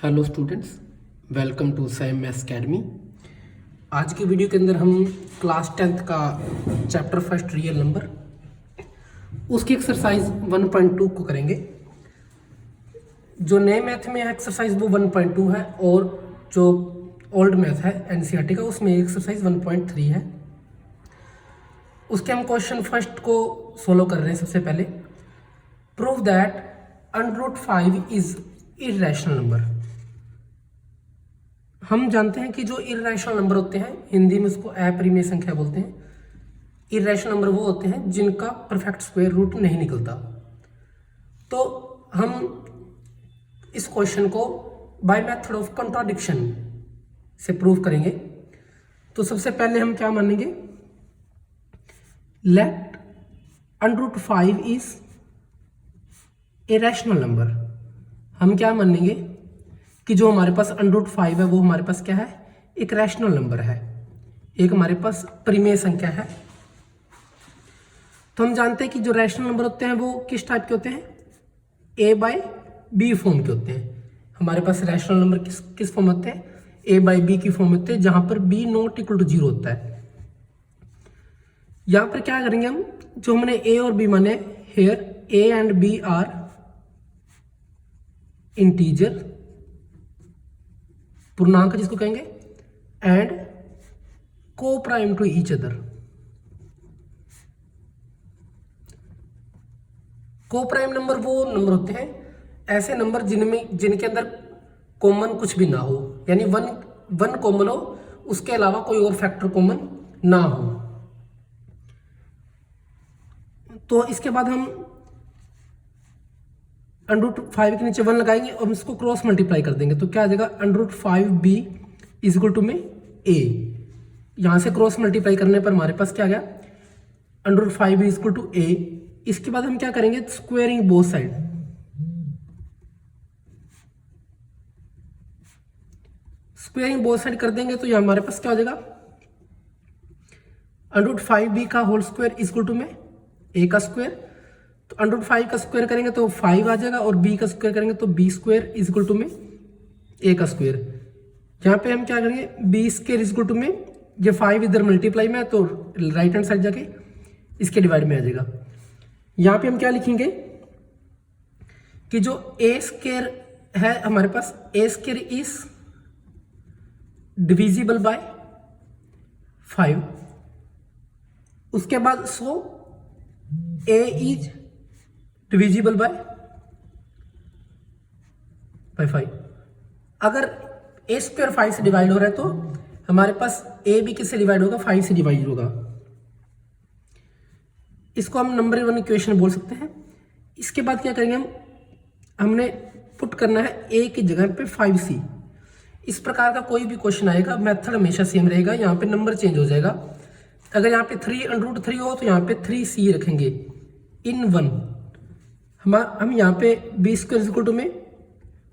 Hello students, welcome to Sam maths academy. आज की video के अंदर हम क्लास 10th का चैप्टर फर्स्ट रियल नंबर उसकी एक्सरसाइज 1.2 को करेंगे। जो नए मैथ में है एक्सरसाइज वो 1.2 है और जो ओल्ड मैथ है एनसीईआरटी का उसमें एक्सरसाइज 1.3 है। उसके हम क्वेश्चन फर्स्ट को सोल्व कर रहे हैं। सबसे पहले prove that √5 is irrational number. हम जानते हैं कि जो इर्रेशनल नंबर होते हैं हिंदी में उसको अपरिमेय संख्या बोलते हैं। इर्रेशनल नंबर वो होते हैं जिनका परफेक्ट स्क्वायर रूट नहीं निकलता। तो हम इस क्वेश्चन को बाय मेथड ऑफ कॉन्ट्राडिक्शन से प्रूव करेंगे। तो सबसे पहले हम क्या मानेंगे, लेट √5 इज इरेशनल नंबर। हम क्या मानेंगे कि जो हमारे पास √5 है वो हमारे पास क्या है, एक रैशनल नंबर है, एक हमारे पास परिमेय संख्या है। तो हम जानते हैं कि जो रैशनल नंबर होते हैं वो किस टाइप के होते हैं, A/B फॉर्म के होते हैं। हमारे पास रैशनल नंबर किस फॉर्म होते हैं, A/B की फॉर्म होते हैं, जहां पर B ≠ 0 होता है। यहां पर क्या करेंगे हम, जो हमने A और B माने, here A and B are integer, पूर्णांक जिसको कहेंगे, and co-prime to each other. Co-prime number वो नंबर होते हैं, ऐसे नंबर जिनके अंदर कॉमन कुछ भी ना हो, यानी वन कॉमन हो, उसके अलावा कोई और फैक्टर कॉमन ना हो। तो इसके बाद हम √5 के नीचे 1 लगाएंगे और इसको क्रॉस मल्टीप्लाई कर देंगे। तो क्या आ जाएगा, √5b इक्वल टू में a। यहां से क्रॉस मल्टीप्लाई करने पर हमारे पास क्या आ गया, √5b इक्वल टू a। इसके बाद हम क्या करेंगे, squaring both side. Squaring both side कर देंगे तो यहां हमारे पास क्या हो जाएगा, √5b का होल स्क्वायर इक्वल टू में a का स्क्वायर। तो √5 का स्क्वायर करेंगे तो 5 आ जाएगा और b का स्क्वायर करेंगे तो b स्क्वायर इक्वल टू में a का स्क्वायर। यहाँ पे हम क्या करेंगे, b स्क्वायर इक्वल टू में, ये 5 इधर मल्टीप्लाई में है तो राइट हैंड साइड जाके इसके डिवाइड में आ जाएगा। यहाँ पे हम क्या लिखेंगे कि जो a स्क्वायर है हमारे पास, a square is divisible by 5। उसके बाद सो a इज डिविजिबल बाय 5। अगर a स्क्वायर 5 से डिवाइड हो रहा है तो हमारे पास a भी किससे डिवाइड होगा, 5 से डिवाइड होगा। इसको हम नंबर 1 इक्वेशन बोल सकते हैं। इसके बाद क्या करेंगे, हमने पुट करना है a की जगह पे 5c। इस प्रकार का कोई भी क्वेश्चन आएगा, मेथड हमेशा सेम रहेगा, यहाँ पे नंबर चेंज हो जाएगा। अगर यहाँ पे 3 हो तो यहाँ पे 3c रखेंगे इन 1। हम यहाँ पे b स्क्वायर इक्वल टू में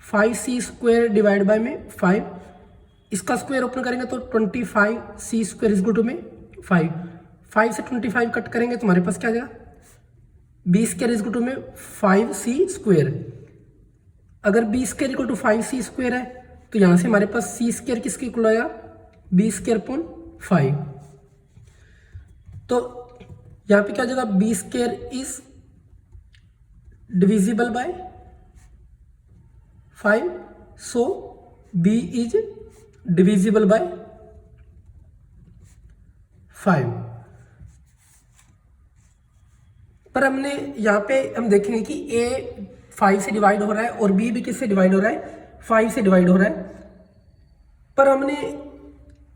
5c स्क्वायर डिवाइड बाय में 5, इसका स्क्वायर ओपन करेंगे तो 25c स्क्वायर इक्वल टू में 5 से 25 कट करेंगे तो हमारे पास क्या आ जाएगा, b स्क्वायर इक्वल टू में 5c स्क्वायर। अगर b square equal to 5c square है तो यहाँ से हमारे पास c स्क्वायर किसके इक्वल आएगा, b स्क्वायर अपॉन 5। तो यहाँ पे क्या हो जाएगा, b square is divisible by 5, so b is divisible by 5। पर हमने यहाँ पे हम देखेंगे कि a 5 से डिवाइड हो रहा है और b भी किससे डिवाइड हो रहा है, 5 से डिवाइड हो रहा है। पर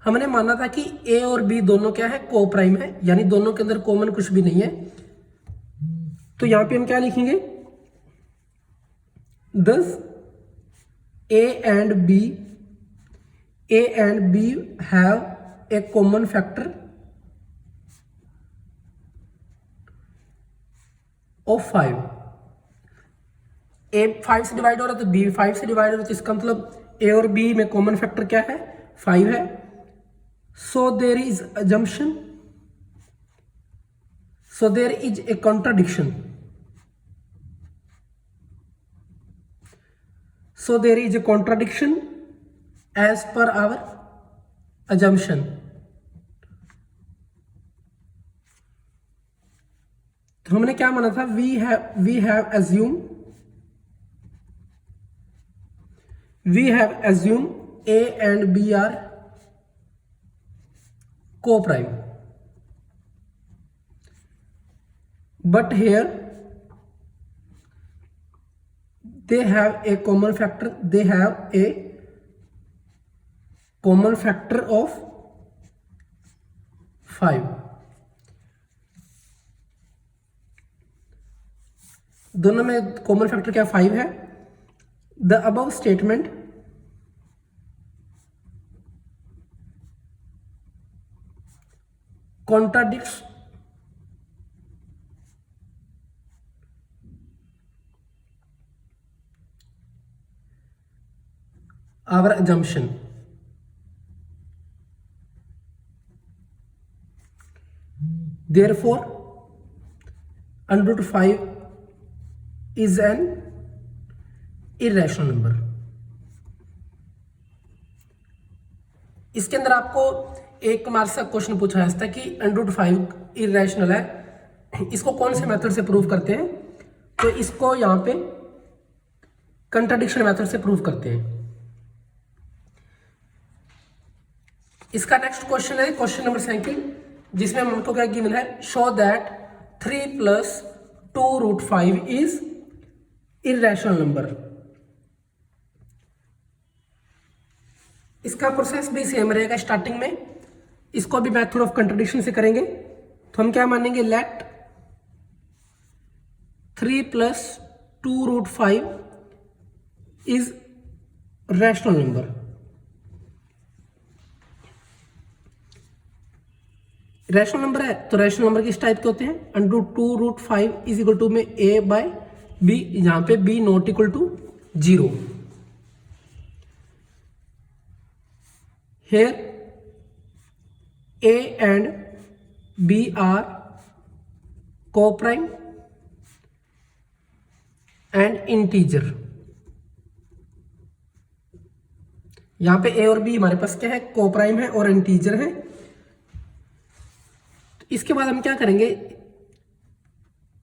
हमने माना था कि a और b दोनों क्या है, को प्राइम है, यानी दोनों के अंदर कॉमन कुछ भी नहीं है। तो यहाँ पे हम क्या लिखेंगे, thus a and b have a common factor of 5। a 5 से डिवाइड हो रहा है तो b 5 से डिवाइड हो रहा है, तो इसका मतलब a और b में कॉमन फैक्टर क्या है, 5 है। So there is assumption, so there is a contradiction. So there is a contradiction as per our assumption. तो हमने क्या माना था, we have assumed A and B are co-prime, but here they have a common factor. They have a common factor of 5. दोनों में common factor क्या 5 है. The above statement contradicts our assumption. Therefore, under root 5 is an irrational number. इसके अंदर आपको एक marks का question पूछा जाता है कि अंडर रूट 5 इरेशनल है, इसको कौन से मेथड से प्रूव करते हैं. तो इसको यहाँ पे कंट्राडिक्शन मेथड से प्रूव करते हैं. इसका नेक्स्ट क्वेश्चन है क्वेश्चन नंबर 2, जिसमें हमको क्या गिवन है, show that 3 + 2 root 5 is irrational number. इसका प्रोसेस भी सेम रहेगा. स्टार्टिंग में इसको भी मेथड ऑफ कंट्राडिक्शन से करेंगे. तो हम क्या मानेंगे, let 3 + 2 root 5 is rational number. Rational number है तो रैशनल नंबर किस टाइप के होते हैं, under 2 root 5 is equal to में a/b, यहां पे b not equal to 0. Here A and B are co-prime and integer. यहां पे A और B हमारे पास क्या है, co-prime है और integer है. इसके बाद हम क्या करेंगे,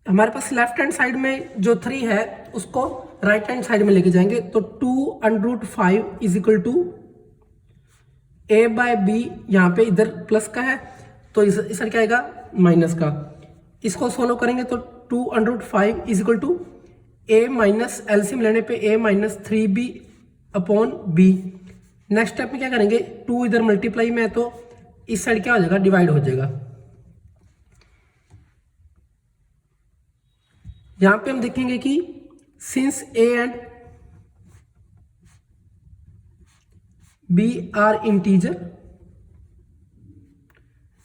हमारे पास लेफ्ट हैंड साइड में जो 3 है उसको राइट हैंड साइड में लेके जाएंगे. तो 2 under root 5 is equal to a/b, यहाँ पे इधर प्लस का है तो इस क्या आएगा, माइनस का. इसको सोल्व करेंगे तो 2 under root 5 is equal to a minus LCM लेने पे a minus 3b upon b. Next step में क्या करेंगे, 2 इधर मल्टीप्लाई में है तो इस साइड क्या हो जाएगा, डिवाइड हो जाएगा. यहां पे हम देखेंगे कि since a and b are integer,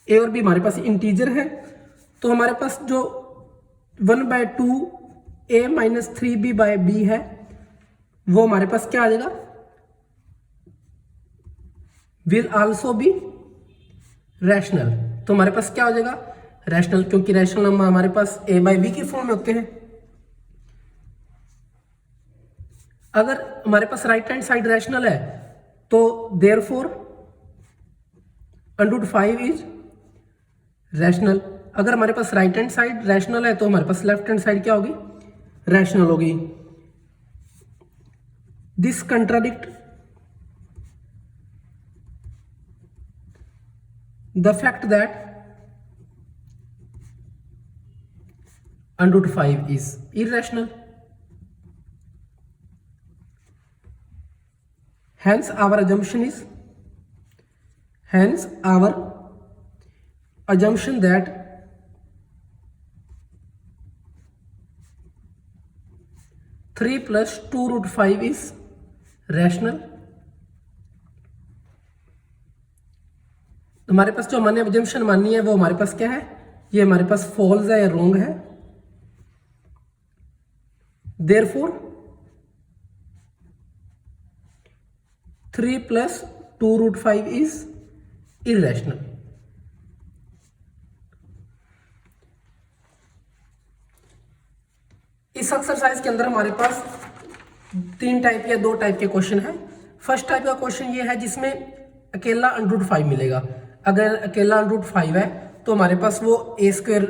a और b हमारे पास इंटीजर है, तो हमारे पास जो 1/2 a माइनस 3b/b है वो हमारे पास क्या आ जाएगा, विल आल्सो बी रैशनल. तो हमारे पास क्या हो जाएगा, रैशनल, क्योंकि रैशनल नंबर हमारे पास a/b की फॉर्म में होते हैं. अगर हमारे पास राइट हैंड साइड रैशनल है तो therefore under root 5 is rational. अगर हमारे पास राइट हैंड साइड रैशनल है तो हमारे पास लेफ्ट हैंड साइड क्या होगी, रैशनल होगी. This contradict the fact that under root 5 is irrational. Hence our assumption that three plus 2 root 5 is rational. हमारे पास जो हमने assumption माननी है वो हमारे पास क्या है, ये हमारे पास false है या wrong है. Therefore 3 + 2 root 5 is irrational. इस एक्सरसाइज के अंदर हमारे पास तीन टाइप या दो टाइप के क्वेश्चन है। फर्स्ट टाइप का क्वेश्चन ये है जिसमें अकेला √5 मिलेगा। अगर अकेला √5 है तो हमारे पास वो a²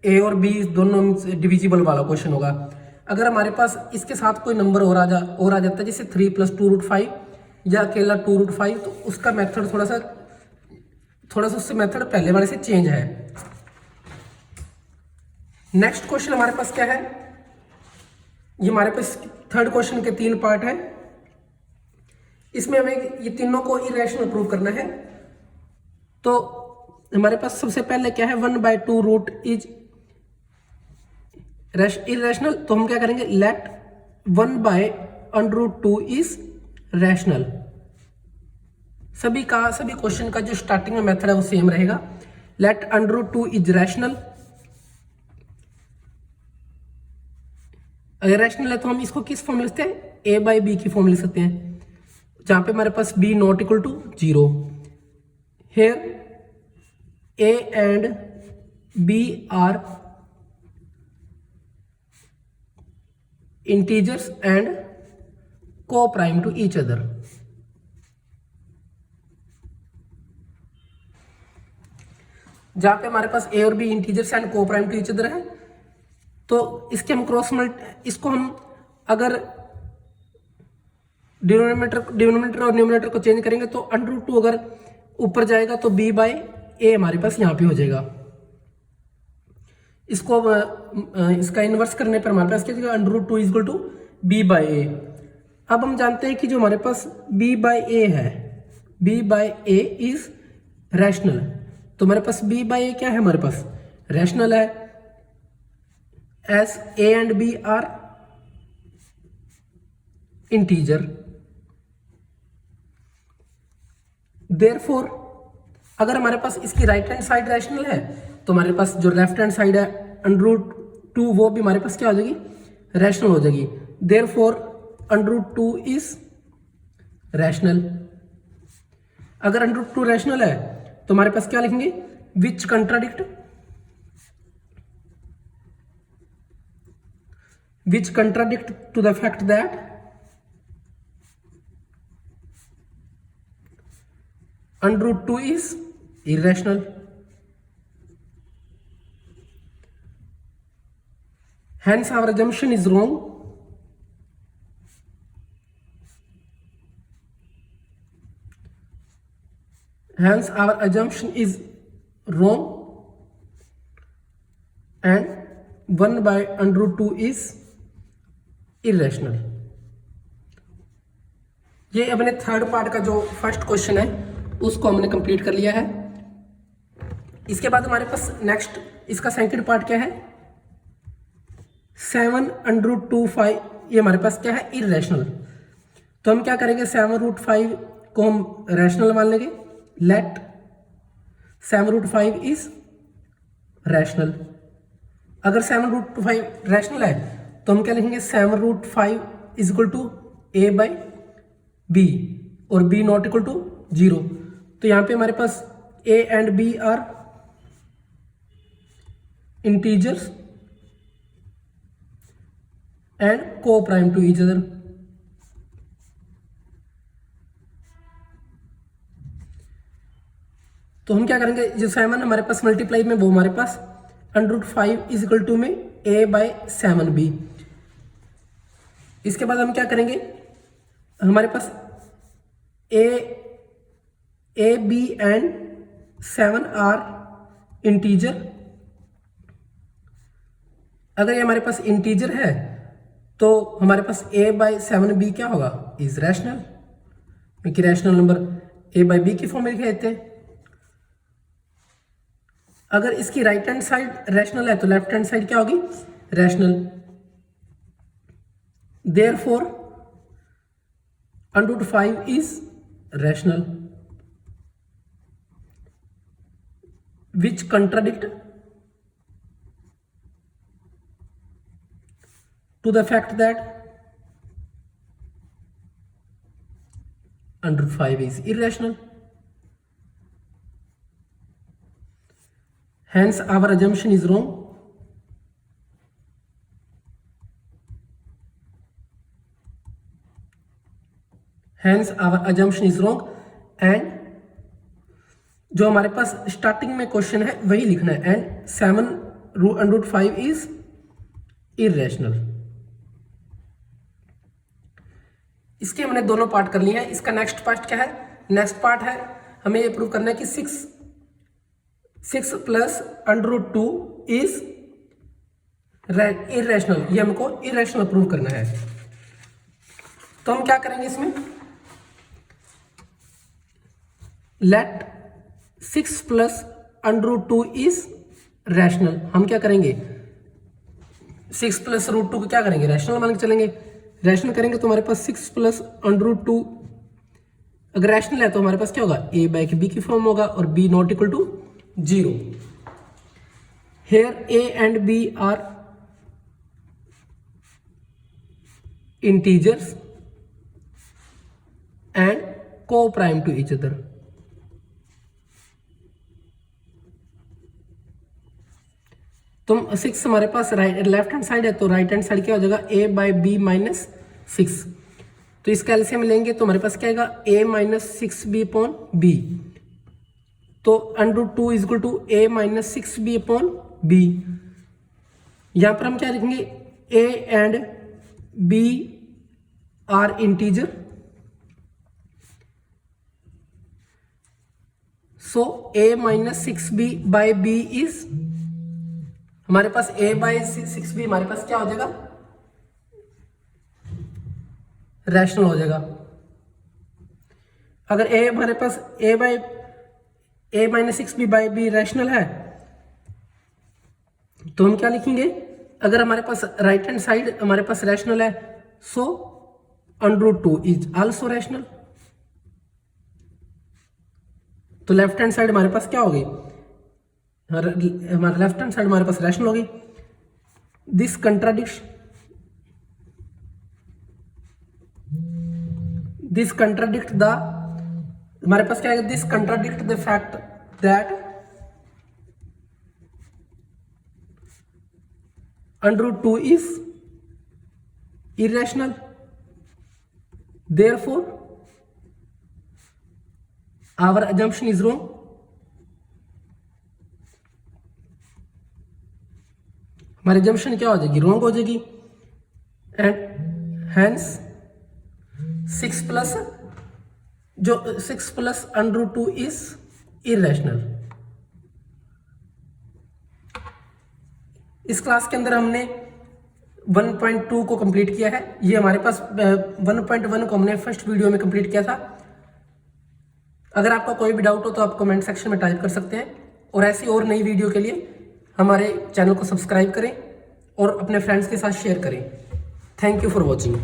a और b दोनों डिविजिबल वाला क्वेश्चन होगा। अगर हमारे पास इसके साथ कोई नंबर और आ जाता है, जैसे 3 + 2√5 या अकेला 2√5, तो उसका मेथड थोड़ा सा उससे मेथड पहले वाले से चेंज है। नेक्स्ट क्वेश्चन हमारे पास क्या है, ये हमारे पास थर्ड क्वेश्चन के 3 पार्ट है। इसमें हमें ये तीनों को इरेशनल प्रूव करना है। तो हमारे पास सबसे पहले क्या है, 1/2 रूट इज इरेशनल। तो हम क्या करेंगे, लेट 1/√2 इज रैशनल। सभी क्वेश्चन का जो स्टार्टिंग में मेथड है वो सेम रहेगा। Let √2 is rational. अगर रैशनल है तो हम इसको किस फॉर्म में लिखते हैं, a/b की फॉर्म लिख सकते हैं, जहां पे हमारे पास b ≠ = 0। Here a and b are integers and co-prime to each other। जहां पे हमारे पास a और b integers and co-prime to each other है, तो इसके हम इसको हम अगर डिनोमिनेटर और न्यूमरेटर को चेंज करेंगे तो √2 अगर ऊपर जाएगा तो b/a हमारे पास यहाँ पे हो जाएगा। इसको इसका इन्वर्स करने पर हमारे पास क्या जाएगा, √2 = b/a। अब हम जानते हैं कि जो हमारे पास b/a है, b/a इज रैशनल। तो हमारे पास b/a क्या है, हमारे पास रैशनल है, as a and b are integer। therefore अगर हमारे पास इसकी राइट हैंड साइड रैशनल है तो हमारे पास जो लेफ्ट हैंड साइड है √2 वो भी हमारे पास क्या हो जाएगी, रैशनल हो जाएगी। therefore √2 is rational. अगर √2 रैशनल है तो हमारे पास क्या लिखेंगे, विच contradict to the fact that √2 is irrational। hence our assumption is wrong। and 1/√2 is irrational. ये अपने थर्ड पार्ट का जो फर्स्ट क्वेश्चन है उसको हमने कंप्लीट कर लिया है। इसके बाद हमारे पास नेक्स्ट इसका सेकंड पार्ट क्या है, 7√5। ये हमारे पास क्या है, इरेशनल। तो हम क्या करेंगे, 7√5 को हम रैशनल मान लेंगे। Let 7√5 is rational. अगर 7√5 रैशनल है तो हम क्या लिखेंगे, 7√5 = a/b और b ≠ = 0। तो यहाँ पे हमारे पास a and b are integers and co-prime to each other. तो हम क्या करेंगे, जो 7 हमारे पास मल्टीप्लाई में वो हमारे पास √5 = में a/7b। इसके बाद हम क्या करेंगे, हमारे पास a b and 7 are integer. अगर ये हमारे पास इंटीजर है तो हमारे पास a/7b क्या होगा, इज रैशनल, क्योंकि रैशनल नंबर a/b की फॉर्म में लिखे देते हैं। अगर इसकी राइट हैंड साइड रैशनल है तो लेफ्ट हैंड साइड क्या होगी, rational. therefore √5 is rational, which contradict to the fact that √5 is irrational। hence our assumption is wrong। Hence our assumption is wrong, and जो हमारे पास स्टार्टिंग में question है वही लिखना है, एंड 7√5 इज इरेशनल। इसके हमने दोनों पार्ट कर लिए हैं। इसका नेक्स्ट पार्ट क्या है? नेक्स्ट पार्ट है हमें ये प्रूव करना है कि 6 प्लस √2 इज इरेशनल। ये हमको इरेशनल प्रूव करना है। तो हम क्या करेंगे इसमें, लेट 6 प्लस √2 इज रैशनल। हम क्या करेंगे, 6 प्लस √2 को क्या करेंगे, रैशनल मान के चलेंगे। रैशनल करेंगे तो हमारे पास 6 प्लस √2 अगर रैशनल है तो हमारे पास क्या होगा, a बाई b की फॉर्म होगा और b not equal to 0। Here a and b are integers and co-prime to each other। तुम 6 हमारे पास लेफ्ट हैंड साइड है तो राइट हैंड साइड क्या हो जाएगा, a बाई b माइनस 6। तो इसका एलसीएम लेंगे तो हमारे पास क्या आएगा, a minus 6b upon b। तो √2 is equal to a minus 6b upon b। यहां पर हम क्या लिखेंगे, a and b are integer, so a minus 6b by b is, हमारे पास a बाई 6b हमारे पास क्या हो जाएगा, रैशनल हो जाएगा। अगर a हमारे पास a minus 6b by b rational है तो हम क्या लिखेंगे, अगर हमारे पास राइट हैंड साइड हमारे पास रैशनल है सो √2 इज आल्सो रैशनल। तो लेफ्ट हैंड साइड हमारे पास क्या होगी, हमारे लेफ्ट हैंड साइड हमारे पास रैशनल होगी। दिस कंट्राडिक्ट द, हमारे पास क्या है, this contradict the fact that √2 is irrational, therefore our assumption is wrong। हमारी assumption क्या हो जाएगी, रॉन्ग हो जाएगी, and hence 6 plus √2 is irrational. इस क्लास के अंदर हमने 1.2 को कंप्लीट किया है। ये हमारे पास 1.1 को हमने फर्स्ट वीडियो में कंप्लीट किया था। अगर आपका कोई भी डाउट हो तो आप कमेंट सेक्शन में टाइप कर सकते हैं, और ऐसी और नई वीडियो के लिए हमारे चैनल को सब्सक्राइब करें और अपने फ्रेंड्स के साथ शेयर करें। Thank you for watching.